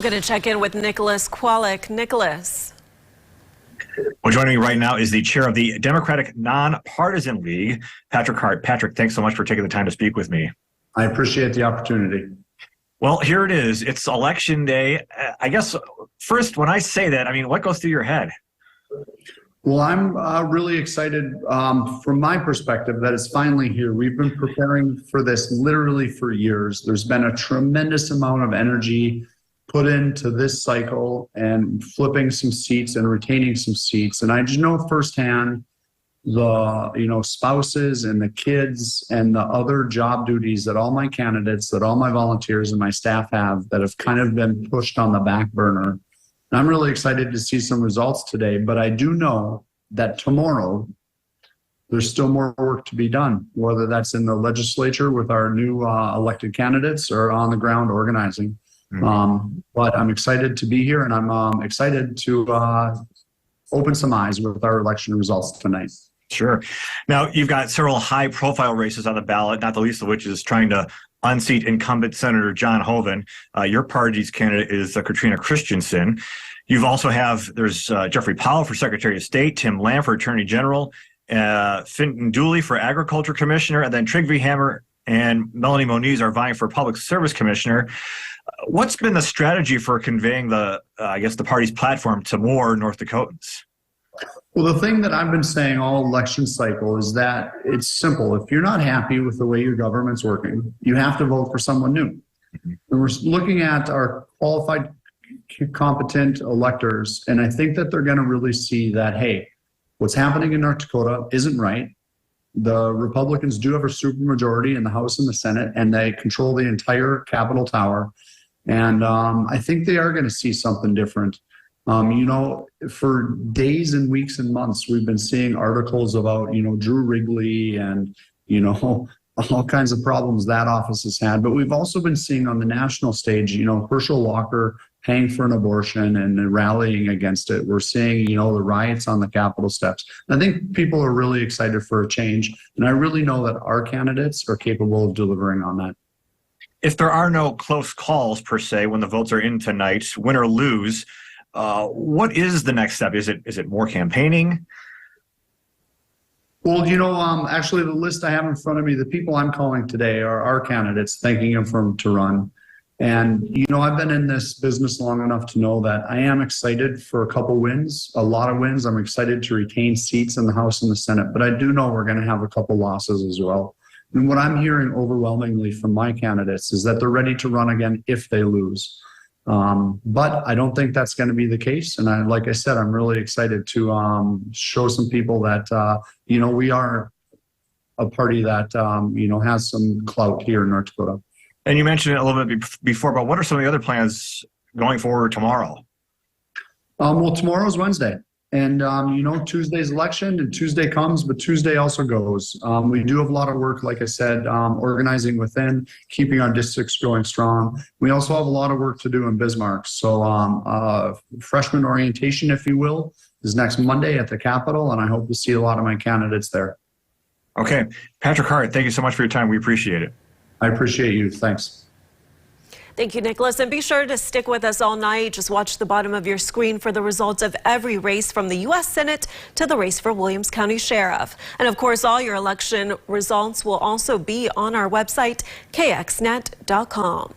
We're going to check in with Nicholas Kwolek. Nicholas. Well, joining me right now is the chair of the Democratic Nonpartisan League, Patrick Hart. Patrick, thanks so much for taking the time to speak with me. I appreciate the opportunity. Well, here it is. It's election day. I guess first, when I say that, I mean, what goes through your head? Well, I'm really excited from my perspective that it's finally here. We've been preparing for this literally for years. There's been a tremendous amount of energy put into this cycle and flipping some seats and retaining some seats. And I just know firsthand the spouses and the kids and the other job duties that all my candidates, that all my volunteers and my staff have that have kind of been pushed on the back burner. And I'm really excited to see some results today, but I do know that tomorrow there's still more work to be done, whether that's in the legislature with our new elected candidates or on the ground organizing. But I'm excited to be here, and I'm excited to open some eyes with our election results tonight. Sure. Now, you've got several high-profile races on the ballot, not the least of which is trying to unseat incumbent Senator John Hoeven. Your party's candidate is Katrina Christensen. You've also there's Jeffrey Powell for Secretary of State, Tim Lamb for Attorney General, Fintan Dooley for Agriculture Commissioner, and then Trygve Hammer and Melanie Moniz are vying for Public Service Commissioner. What's been the strategy for conveying the party's platform to more North Dakotans? Well, the thing that I've been saying all election cycle is that it's simple. If you're not happy with the way your government's working, you have to vote for someone new. Mm-hmm. And we're looking at our qualified, competent electors, and I think that they're going to really see that, hey, what's happening in North Dakota isn't right. The Republicans do have a supermajority in the House and the Senate, and they control the entire Capitol Tower. And I think they are going to see something different. For days and weeks and months, we've been seeing articles about, Drew Wrigley and, all kinds of problems that office has had. But we've also been seeing on the national stage, Herschel Walker paying for an abortion and rallying against it. We're seeing, the riots on the Capitol steps. I think people are really excited for a change. And I really know that our candidates are capable of delivering on that. If there are no close calls, per se, when the votes are in tonight, win or lose, what is the next step? Is it more campaigning? Well, actually the list I have in front of me, the people I'm calling today are our candidates, thanking them to run. And, I've been in this business long enough to know that I am excited for a couple wins, a lot of wins. I'm excited to retain seats in the House and the Senate, but I do know we're going to have a couple losses as well. And what I'm hearing overwhelmingly from my candidates is that they're ready to run again if they lose. But I don't think that's going to be the case. And like I said, I'm really excited to show some people that, we are a party that, has some clout here in North Dakota. And you mentioned it a little bit before, but what are some of the other plans going forward tomorrow? Well, tomorrow's Wednesday. And, Tuesday's election, and Tuesday comes, but Tuesday also goes. We do have a lot of work, like I said, organizing within, keeping our districts going strong. We also have a lot of work to do in Bismarck. So freshman orientation, if you will, is next Monday at the Capitol, and I hope to see a lot of my candidates there. Okay. Patrick Hart, thank you so much for your time. We appreciate it. I appreciate you. Thanks. Thank you, Nicholas. And be sure to stick with us all night. Just watch the bottom of your screen for the results of every race from the U.S. Senate to the race for Williams County Sheriff. And of course, all your election results will also be on our website, kxnet.com.